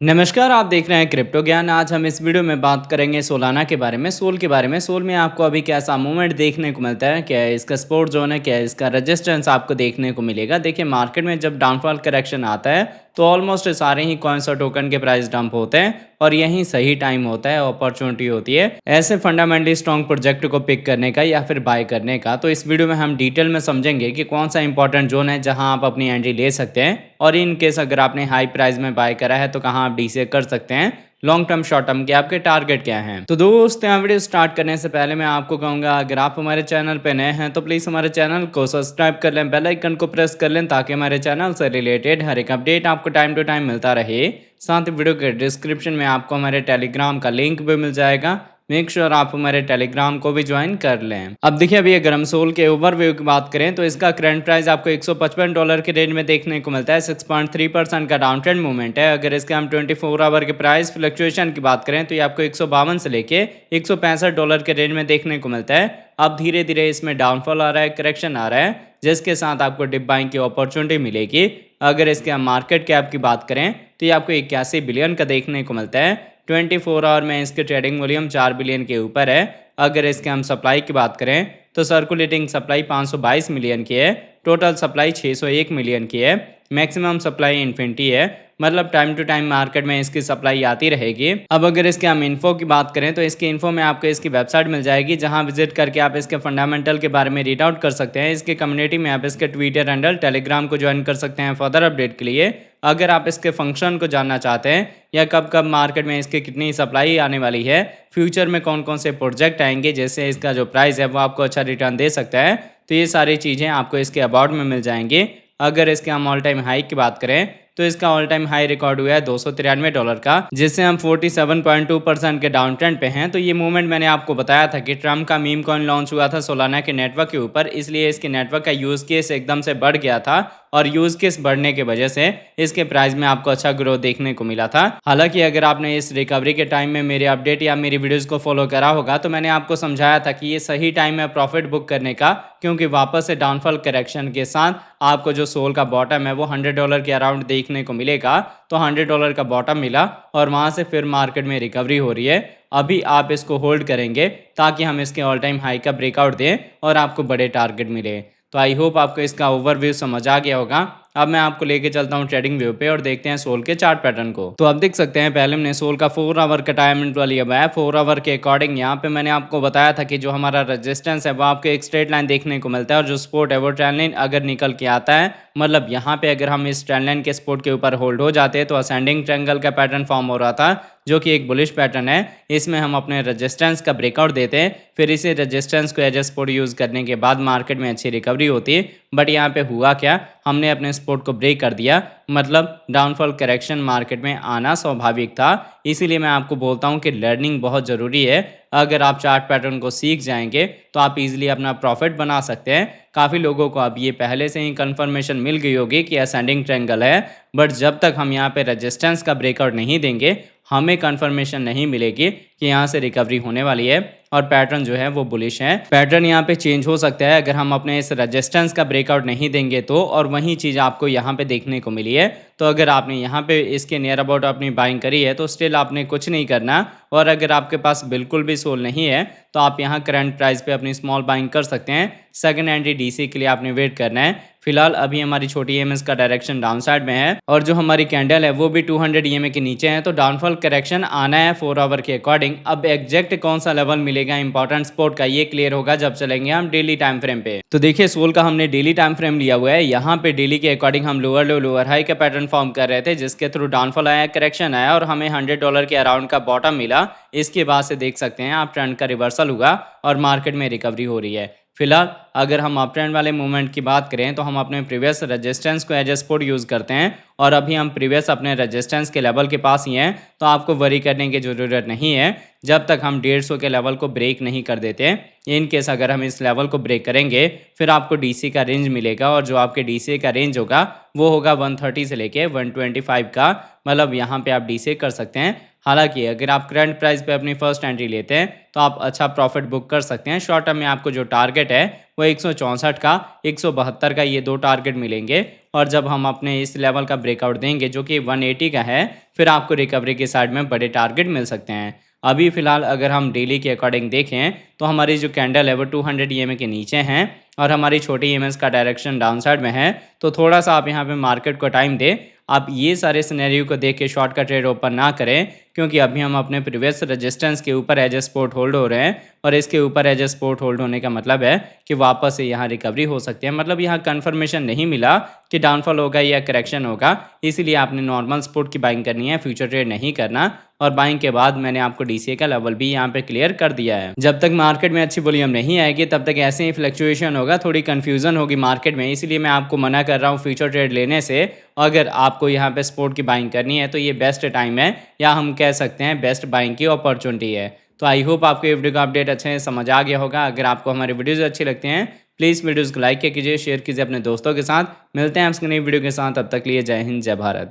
नमस्कार, आप देख रहे हैं क्रिप्टो ज्ञान। आज हम इस वीडियो में बात करेंगे सोलाना के बारे में, सोल के बारे में। सोल में आपको अभी कैसा मूवमेंट देखने को मिलता है, क्या है इसका सपोर्ट जोन है, क्या है इसका रेजिस्टेंस आपको देखने को मिलेगा। देखिए, मार्केट में जब डाउनफॉल करेक्शन आता है तो ऑलमोस्ट सारे ही कॉइन्स और टोकन के प्राइस डंप होते हैं और यही सही टाइम होता है, अपॉर्चुनिटी होती है ऐसे फंडामेंटली स्ट्रॉन्ग प्रोजेक्ट को पिक करने का या फिर बाय करने का। तो इस वीडियो में हम डिटेल में समझेंगे कि कौन सा इंपॉर्टेंट जोन है जहां आप अपनी एंट्री ले सकते हैं, और इन केस अगर आपने हाई प्राइस में बाय करा है तो कहां आप डीसीए कर सकते हैं। लॉन्ग टर्म शॉर्ट टर्म के आपके टारगेट क्या हैं। तो दोस्त, यहाँ वीडियो स्टार्ट करने से पहले मैं आपको कहूंगा, अगर आप हमारे चैनल पे नए हैं तो प्लीज़ हमारे चैनल को सब्सक्राइब कर लें, बेल आइकन को प्रेस कर लें, ताकि हमारे चैनल से रिलेटेड हर एक अपडेट आपको टाइम टू टाइम मिलता रहे। साथ ही वीडियो के डिस्क्रिप्शन में आपको हमारे टेलीग्राम का लिंक भी मिल जाएगा। मेक श्योर आप हमारे टेलीग्राम को भी ज्वाइन कर लें। अब देखिए, अभी अगर हम सोल के ओवरव्यू की बात करें तो इसका करंट प्राइस आपको $155 के रेंज में देखने को मिलता है। 6.3% का डाउन ट्रेंड मूवमेंट है। अगर इसके हम 24 आवर के प्राइस फ्लक्चुएशन की बात करें तो ये आपको 152 से लेके $165 के रेंज में देखने को मिलता है। अब धीरे धीरे इसमें डाउनफॉल आ रहा है, करेक्शन आ रहा है, जिसके साथ आपको डिप बाइंग की अपॉर्चुनिटी मिलेगी। अगर इसके हम मार्केट कैप की बात करें तो ये आपको 81 बिलियन का देखने को मिलता है। 24 आवर में इसके ट्रेडिंग वॉल्यूम 4 बिलियन के ऊपर है। अगर इसके हम सप्लाई की बात करें तो सर्कुलेटिंग सप्लाई 522 मिलियन की है, टोटल सप्लाई 601 मिलियन की है, मैक्सिमम सप्लाई इन्फिनिटी है। मतलब टाइम टू टाइम मार्केट में इसकी सप्लाई आती रहेगी। अब अगर इसके हम इन्फो की बात करें तो इसकी इन्फो में आपको इसकी वेबसाइट मिल जाएगी, जहां विजिट करके आप इसके फंडामेंटल के बारे में रीड आउट कर सकते हैं। इसके कम्युनिटी में आप इसके ट्विटर हैंडल, टेलीग्राम को ज्वाइन कर सकते हैं फर्दर अपडेट के लिए। अगर आप इसके फंक्शन को जानना चाहते हैं या कब कब मार्केट में इसकी कितनी सप्लाई आने वाली है, फ्यूचर में कौन कौन से प्रोजेक्ट आएंगे जिससे इसका जो प्राइस है वो आपको अच्छा रिटर्न दे सकता है, तो ये सारी चीज़ें आपको इसके अबाउट में मिल जाएंगी। अगर इसके हम ऑल टाइम हाई की बात करें तो इसका ऑल टाइम हाई रिकॉर्ड हुआ है $293 का, जिससे हम 47.2% के डाउन ट्रेंड पे हैं। तो ये मूवमेंट मैंने आपको बताया था कि ट्रम्प का मीम कॉइन लॉन्च हुआ था सोलाना के नेटवर्क के ऊपर, इसलिए इसके नेटवर्क का यूज केस एकदम से बढ़ गया था और यूज केस बढ़ने की वजह से इसके प्राइस में आपको अच्छा ग्रोथ देखने को मिला था। हालांकि अगर आपने इस रिकवरी के टाइम में मेरे अपडेट या मेरी वीडियोस को फॉलो करा होगा तो मैंने आपको समझाया था कि ये सही टाइम है प्रॉफिट बुक करने का, क्योंकि वापस से डाउनफॉल करेक्शन के साथ आपको जो सोल का बॉटम है वो $100 के अराउंड देखने को मिलेगा। तो $100 का बॉटम मिला और वहां से फिर मार्केट में रिकवरी हो रही है। अभी आप इसको होल्ड करेंगे ताकि हम इसके ऑल टाइम हाई का ब्रेकआउट दें और आपको बड़े टारगेट मिले। तो आई होप आपको इसका ओवरव्यू समझ आ गया होगा। अब मैं आपको लेके चलता हूँ ट्रेडिंग व्यू पे और देखते हैं सोल के चार्ट पैटर्न को। तो आप देख सकते हैं, पहले हमने सोल का 4 आवर का टाइम इंटरवल लिया हुआ है। 4 आवर के अकॉर्डिंग यहाँ पे मैंने आपको बताया था कि जो हमारा रेजिस्टेंस है वो आपको एक स्ट्रेट लाइन देखने को मिलता है, और जो सपोर्ट है वो ट्रेंड लाइन अगर निकल के आता है, मतलब यहाँ पे अगर हम इस ट्रेंड लाइन के सपोर्ट के ऊपर होल्ड हो जाते हैं तो असेंडिंग ट्रायंगल का पैटर्न फॉर्म हो रहा था, जो कि एक बुलिश पैटर्न है। इसमें हम अपने रेजिस्टेंस का ब्रेकआउट देते हैं, फिर इसी रेजिस्टेंस को एज ए सपोर्ट यूज करने के बाद मार्केट में अच्छी रिकवरी होती है। बट यहाँ पे हुआ क्या, हमने अपने सपोर्ट को ब्रेक कर दिया, मतलब डाउनफॉल करेक्शन मार्केट में आना स्वाभाविक था। इसीलिए मैं आपको बोलता हूँ कि लर्निंग बहुत ज़रूरी है। अगर आप चार्ट पैटर्न को सीख जाएंगे तो आप इजीली अपना प्रॉफिट बना सकते हैं। काफ़ी लोगों को अब ये पहले से ही कंफर्मेशन मिल गई होगी कि असेंडिंग ट्रायंगल है, बट जब तक हम यहाँ पे रेजिस्टेंस का ब्रेकआउट नहीं देंगे हमें कंफर्मेशन नहीं मिलेगी कि यहाँ से रिकवरी होने वाली है और पैटर्न जो है वो बुलिश है। पैटर्न यहाँ पे चेंज हो सकता है अगर हम अपने इस रेजिस्टेंस का ब्रेकआउट नहीं देंगे तो, और वही चीज़ आपको यहाँ पे देखने को मिली है। तो अगर आपने यहाँ पे इसके नियर अबाउट अपनी बाइंग करी है तो स्टिल आपने कुछ नहीं करना, और अगर आपके पास बिल्कुल भी सोल नहीं है तो आप यहाँ करंट प्राइस पे अपनी स्मॉल बाइंग कर सकते हैं। सेकंड एंट्री डीसी के लिए आपने वेट करना है। फिलहाल अभी हमारी छोटी ईएमएस का डायरेक्शन डाउन साइड में है और जो हमारी कैंडल है वो भी 200 ईएमए के नीचे है, तो डाउनफॉल करेक्शन आना है 4 आवर के अकॉर्डिंग। अब एग्जैक्ट कौन सा लेवल मिलेगा इंपॉर्टेंट सपोर्ट का, ये क्लियर होगा जब चलेंगे हम डेली टाइम फ्रेम पे। तो देखिए, सोल का हमने डेली टाइम फ्रेम लिया हुआ है। यहाँ पे डेली के अकॉर्डिंग हम लोअर लो लोअर हाई का पैटर्न फॉर्म कर रहे थे, जिसके थ्रू डाउनफॉल आया, करेक्शन आया और हमें $100 के अराउंड का बॉटम मिला। इसके बाद से देख सकते हैं आप ट्रेंड का रिवर्सल हुआ और मार्केट में रिकवरी हो रही है। फिलहाल अगर हम अप ट्रेंड वाले मूवमेंट की बात करें तो हम अपने प्रीवियस रेजिस्टेंस को एज ए सपोर्ट यूज़ करते हैं, और अभी हम प्रीवियस अपने रेजिस्टेंस के लेवल के पास ही हैं। तो आपको वरी करने की ज़रूरत नहीं है जब तक हम 150 के लेवल को ब्रेक नहीं कर देते। इन केस अगर हम इस लेवल को ब्रेक करेंगे फिर आपको डीसी का रेंज मिलेगा, और जो आपके डीसी का रेंज होगा वो होगा 130 से लेके 125 का, मतलब यहाँ पे आप डीसी कर सकते हैं। हालांकि अगर आप करंट प्राइस पे अपनी फर्स्ट एंट्री लेते हैं तो आप अच्छा प्रॉफिट बुक कर सकते हैं। शॉर्ट टर्म में आपको जो टारगेट है वो 164 का, 172 का, ये दो टारगेट मिलेंगे। और जब हम अपने इस लेवल का ब्रेकआउट देंगे जो कि 180 का है, फिर आपको रिकवरी के साइड में बड़े टारगेट मिल सकते हैं। अभी फ़िलहाल अगर हम डेली के अकॉर्डिंग देखें तो हमारी जो कैंडल है वो 200 ईएमए के नीचे हैं और हमारी छोटी ईएमएस का डायरेक्शन डाउन साइड में है। तो थोड़ा सा आप यहाँ पे मार्केट को टाइम दें। आप ये सारे सिनेरियो को देख के शॉर्ट का ट्रेड ओपन ना करें, क्योंकि अभी हम अपने प्रीवियस रेजिस्टेंस के ऊपर एज ए सपोर्ट होल्ड हो रहे हैं और इसके ऊपर एज ए सपोर्ट होल्ड होने का मतलब है कि वापस से यहाँ रिकवरी हो सकती है। मतलब यहाँ कंफर्मेशन नहीं मिला कि डाउनफॉल होगा या करेक्शन होगा, इसीलिए आपने नॉर्मल सपोर्ट की बाइंग करनी है, फ्यूचर ट्रेड नहीं करना। और बाइंग के बाद मैंने आपको डीसीए का लेवल भी यहाँ पे क्लियर कर दिया है। जब तक मार्केट में अच्छी वॉल्यूम नहीं आएगी तब तक ऐसे ही फ्लक्चुएशन होगा, थोड़ी कंफ्यूजन होगी मार्केट में, इसीलिए मैं आपको मना कर रहा हूँ फ्यूचर ट्रेड लेने से। अगर आपको यहाँ पे सपोर्ट की बाइंग करनी है तो ये बेस्ट टाइम है, या हम कह सकते हैं बेस्ट बाइंग की अपॉर्चुनिटी है। तो आई होप आपको ये वीडियो का अपडेट अच्छे से समझ आ गया होगा। अगर आपको हमारे वीडियोज़ अच्छे लगते हैं प्लीज़ वीडियोज़ को लाइक कीजिए, शेयर कीजिए अपने दोस्तों के साथ। मिलते हैं आपसे नई वीडियो के साथ, तब तक लिए जय हिंद, जय भारत।